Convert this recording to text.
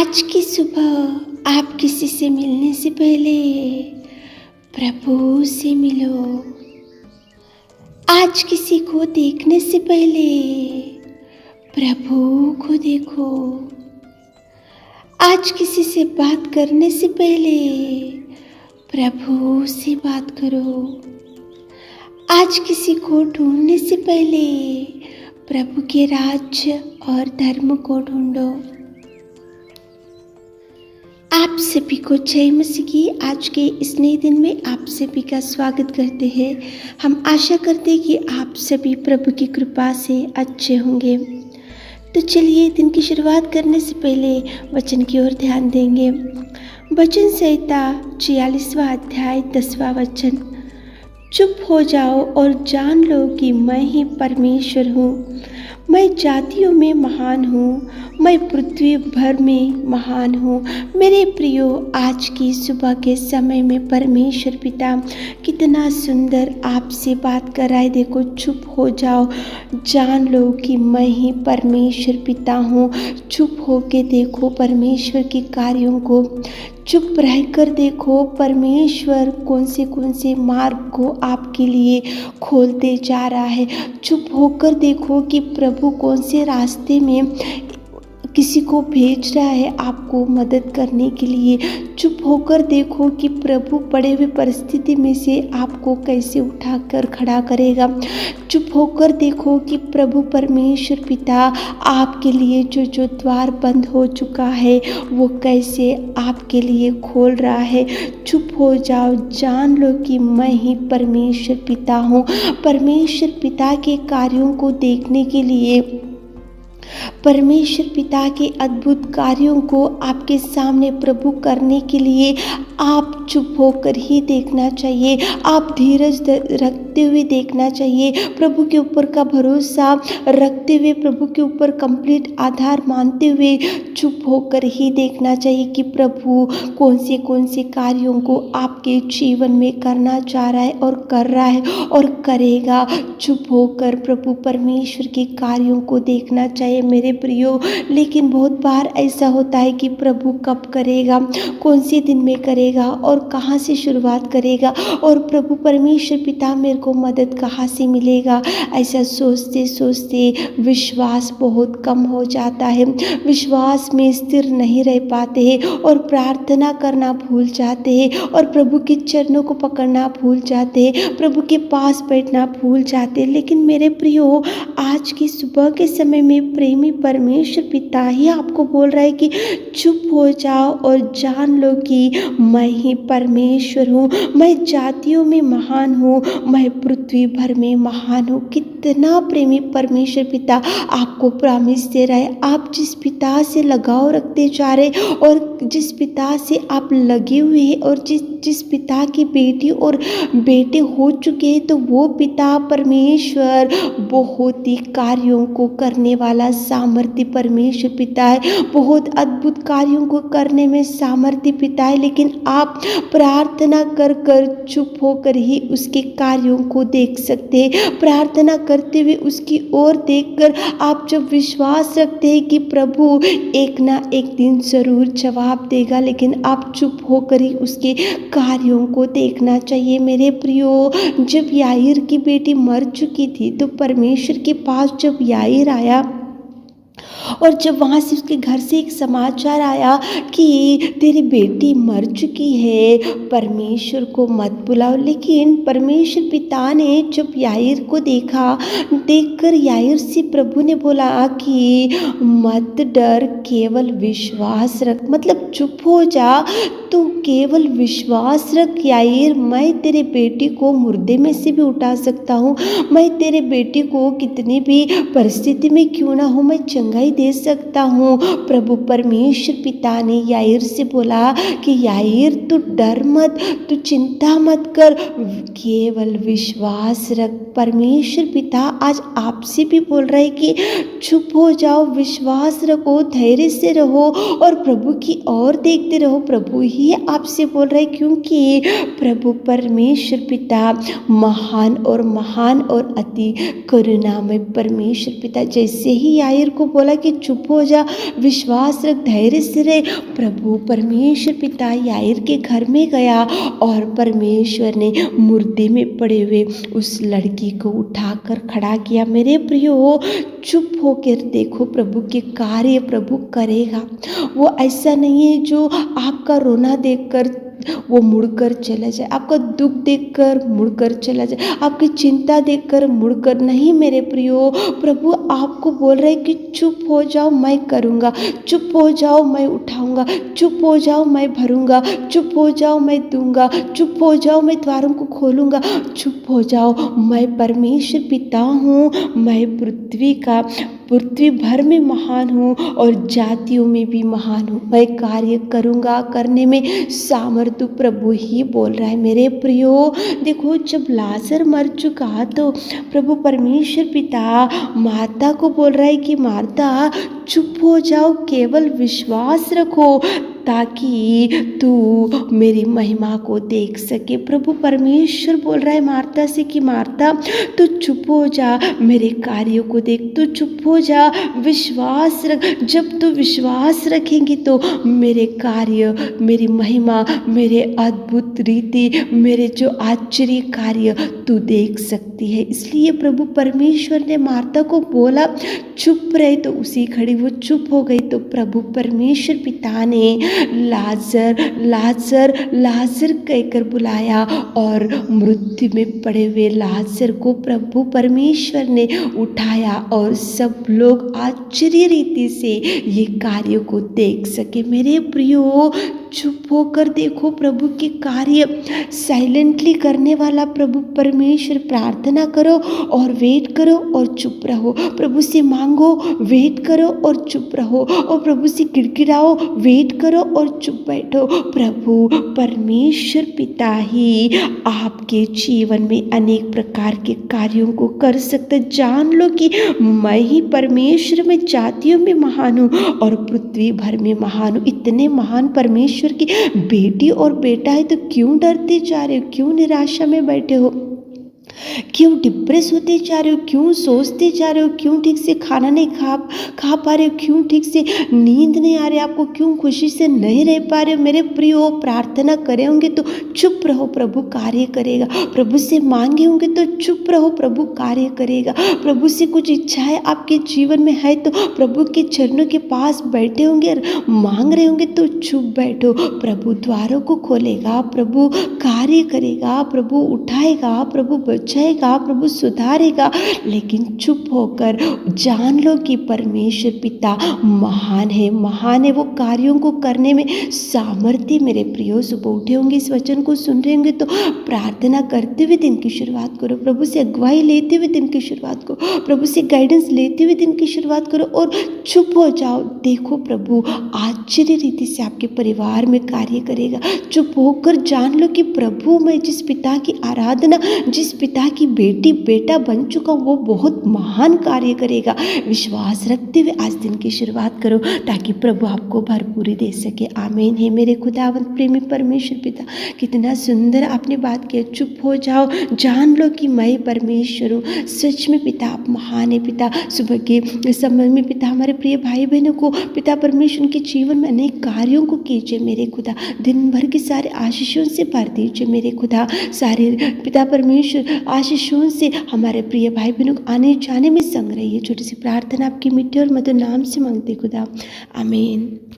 आज की सुबह आप किसी से मिलने से पहले प्रभु से मिलो। आज किसी को देखने से पहले प्रभु को देखो। आज किसी से बात करने से पहले प्रभु से बात करो। आज किसी को ढूंढने से पहले प्रभु के राज्य और धर्म को ढूंढो। आप सभी को जय मसीह की आज के इस नए दिन में आप सभी का स्वागत करते हैं। हम आशा करते हैं कि आप सभी प्रभु की कृपा से अच्छे होंगे। तो चलिए दिन की शुरुआत करने से पहले वचन की ओर ध्यान देंगे। वचन संहिता 46वां अध्याय 10वां वचन। चुप हो जाओ और जान लो कि मैं ही परमेश्वर हूँ। मैं जातियों में महान हूँ, मैं पृथ्वी भर में महान हूँ। मेरे प्रियो, आज की सुबह के समय में परमेश्वर पिता कितना सुंदर आपसे बात कर रहा है। देखो, चुप हो जाओ, जान लो कि मैं ही परमेश्वर पिता हूँ। चुप हो के देखो परमेश्वर के कार्यों को। चुप रहकर देखो परमेश्वर कौन से मार्ग को आपके लिए खोलते जा रहा है। चुप होकर देखो कि प्रभु कौन से रास्ते में किसी को भेज रहा है आपको मदद करने के लिए। चुप होकर देखो कि प्रभु पड़े हुए परिस्थिति में से आपको कैसे उठाकर खड़ा करेगा। चुप होकर देखो कि प्रभु परमेश्वर पिता आपके लिए जो द्वार बंद हो चुका है वो कैसे आपके लिए खोल रहा है। चुप हो जाओ, जान लो कि मैं ही परमेश्वर पिता हूँ। परमेश्वर पिता के कार्यों को देखने के लिए, परमेश्वर पिता के अद्भुत कार्यों को आपके सामने प्रभु करने के लिए आप चुप होकर ही देखना चाहिए। आप धीरज रखते हुए देखना चाहिए। प्रभु के ऊपर का भरोसा रखते हुए, प्रभु के ऊपर कंप्लीट आधार मानते हुए चुप होकर ही देखना चाहिए कि प्रभु कौन से कार्यों को आपके जीवन में करना चाह रहा है और कर रहा है और करेगा। चुप होकर प्रभु परमेश्वर के कार्यों को देखना चाहिए मेरे प्रियो। लेकिन बहुत बार ऐसा होता है कि प्रभु कब करेगा, कौन से दिन में करेगा और कहाँ से शुरुआत करेगा, और प्रभु परमेश्वर पिता मेरे को मदद कहाँ से मिलेगा। ऐसा सोचते सोचते विश्वास बहुत कम हो जाता है। विश्वास में स्थिर नहीं रह पाते हैं और प्रार्थना करना भूल जाते हैं और प्रभु के चरणों को पकड़ना भूल जाते हैं, प्रभु के पास बैठना भूल जाते हैं। लेकिन मेरे प्रियो, आज की सुबह के समय में प्रेमी परमेश्वर पिता ही आपको बोल रहा है कि चुप हो जाओ और जान लो कि मैं ही परमेश्वर हूँ। मैं जातियों में महान हूँ, मैं पृथ्वी भर में महान हूँ। कितना प्रेमी परमेश्वर पिता आपको प्रॉमिस दे रहा है। आप जिस पिता से लगाव रखते जा रहे और जिस पिता से आप लगे हुए हैं और जिस पिता की बेटी और बेटे हो चुके हैं, तो वो पिता परमेश्वर बहुत ही कार्यों को करने वाला सामर्थ्य परमेश्वर पिता है। बहुत अद्भुत कार्यों को करने में सामर्थ्य पिता है। लेकिन आप प्रार्थना कर कर चुप होकर ही उसके कार्यों को देख सकते हैं। प्रार्थना करते हुए उसकी ओर देखकर आप जब विश्वास रखते हैं कि प्रभु एक ना एक दिन जरूर जवाब देगा, लेकिन आप चुप होकर ही उसके कार्यों को देखना चाहिए मेरे प्रियो। जब याईर की बेटी मर चुकी थी तो परमेश्वर के पास जब याईर आया और जब वहाँ से उसके घर से एक समाचार आया कि तेरी बेटी मर चुकी है, परमेश्वर को मत बुलाओ। लेकिन परमेश्वर पिता ने जब याईर को देखा, देखकर याईर से प्रभु ने बोला कि मत डर, केवल विश्वास रख। मतलब चुप हो जा, तू केवल विश्वास रख याईर। मैं तेरे बेटी को मुर्दे में से भी उठा सकता हूँ। मैं तेरे बेटी को कितनी भी परिस्थिति में क्यों ना हो, मैं चंगाई दे सकता हूँ। प्रभु परमेश्वर पिता ने याईर से बोला कि याईर तू डर मत, तू चिंता मत कर, केवल विश्वास रख। परमेश्वर पिता आज आपसे भी बोल रहा है कि चुप हो जाओ, विश्वास रखो, धैर्य से रहो और प्रभु की ओर देखते रहो। प्रभु ही आपसे बोल रहा है, क्योंकि प्रभु परमेश्वर पिता महान और अति करुणामय परमेश्वर पिता। जैसे ही याईर को बोला बोला कि चुप हो जा, विश्वास रख, धैर्य से रहे। प्रभु परमेश्वर पिता याईर के घर में गया और परमेश्वर ने मुर्दे में पड़े हुए उस लड़की को उठाकर खड़ा किया। मेरे प्रियो, चुप होकर देखो, प्रभु के कार्य प्रभु करेगा। वो ऐसा नहीं है जो आपका रोना देखकर वो मुड़कर चला जाए, आपका दुख देखकर मुड़कर चला जाए, आपकी चिंता देखकर मुड़कर नहीं। मेरे प्रियो, प्रभु आपको बोल रहे कि चुप हो जाओ, मैं करूँगा, चुप हो जाओ, मैं उठाऊँगा, चुप हो जाओ, मैं भरूँगा, चुप हो जाओ, मैं दूंगा, चुप हो जाओ, मैं द्वारों को खोलूँगा, चुप हो जाओ, मैं परमेश्वर पिता हूँ, मैं पृथ्वी भर में महान हूँ और जातियों में भी महान हूँ, मैं कार्य करूँगा, करने में सामर्थ्य प्रभु ही बोल रहा है। मेरे प्रियो, देखो, जब लाजर मर चुका तो प्रभु परमेश्वर पिता मार्था को बोल रहा है कि मार्था चुप हो जाओ, केवल विश्वास रखो ताकि तू मेरी महिमा को देख सके। प्रभु परमेश्वर बोल रहा है मार्था से कि मार्था तू चुप हो जा, मेरे कार्यों को देख, तू चुप हो जा, विश्वास रख। जब तू विश्वास रखेंगी तो मेरे कार्य, मेरी महिमा, मेरे अद्भुत रीति, मेरे जो आश्चर्य कार्य तू देख सकती है। इसलिए प्रभु परमेश्वर ने मार्था को बोला चुप रहे, तो उसी घड़ी वो चुप हो गई। तो प्रभु परमेश्वर पिता ने लाजर लाजर लाजर कहकर बुलाया और मृत्यु में पड़े हुए लाजर को प्रभु परमेश्वर ने उठाया और सब लोग आश्चर्य रीति से ये कार्य को देख सके। मेरे प्रियो, चुप होकर देखो प्रभु के कार्य, साइलेंटली करने वाला प्रभु परमेश्वर। प्रार्थना करो और वेट करो और चुप रहो, प्रभु से मांगो, वेट करो और चुप रहो, और प्रभु से गिड़गिड़ाओ, वेट करो और चुप बैठो। प्रभु परमेश्वर पिता ही आपके जीवन में अनेक प्रकार के कार्यों को कर सकते। जान लो कि मैं ही परमेश्वर में जातियों में महान हूँ और पृथ्वी भर में महान हूँ। इतने महान परमेश्वर की बेटी और बेटा है तो क्यों डरते जा रहे हो, क्यों निराशा में बैठे हो, क्यों डिप्रेस होते जा रहे हो, क्यों सोचते जा रहे हो, क्यों ठीक से खाना नहीं खा पा रहे हो, क्यों ठीक से नींद नहीं आ रही आपको, क्यों खुशी से नहीं रह पा रहे हो। मेरे प्रियो, प्रार्थना करे होंगे तो चुप रहो, प्रभु कार्य करेगा। प्रभु से मांगे होंगे तो चुप रहो, प्रभु कार्य करेगा। प्रभु से कुछ इच्छाएं आपके जीवन में है तो प्रभु के चरणों के पास बैठे होंगे और मांग रहे होंगे तो चुप बैठो। प्रभु द्वारों को खोलेगा, प्रभु कार्य करेगा, प्रभु उठाएगा, प्रभु बचाएगा, प्रभु सुधारेगा। लेकिन चुप होकर जान लो कि परमेश्वर पिता महान है, महान है, वो कार्यों को करने में सामर्थ्य। मेरे प्रियो, सुबह उठे होंगे, इस वचन को सुन रहे होंगे तो प्रार्थना करते हुए दिन की शुरुआत करो, प्रभु से अगुवाई लेते हुए दिन की शुरुआत करो, प्रभु से गाइडेंस लेते हुए दिन की शुरुआत करो और चुप हो जाओ। देखो प्रभु आश्चर्य रीति से आपके परिवार में कार्य करेगा। चुप होकर जान लो कि प्रभु, मैं जिस पिता की आराधना, जिस पिता की बेटी बेटा बन चुका हूँ, वो बहुत महान कार्य करेगा। विश्वास रखते हुए आज दिन की शुरुआत करो ताकि प्रभु आपको भरपूरी दे सके। आमीन। है मेरे खुदावंत प्रेमी परमेश्वर पिता, कितना सुंदर आपने बात की। चुप हो जाओ, जान लो कि मैं परमेश्वर हूँ। सच में पिता आप महान है। पिता, सुबह के समय में पिता हमारे प्रिय भाई बहनों को पिता परमेश्वर के जीवन में अनेक कार्यों को कीजिए मेरे खुदा। दिन भर के सारे आशीषों से भर दीजिए मेरे खुदा। सारे पिता परमेश्वर आशीषों से हमारे प्रिय भाई बहनों को आने जाने में संग रहिए। छोटी सी प्रार्थना आपकी मिट्टी और मधुर नाम से मांगते खुदा, आमीन।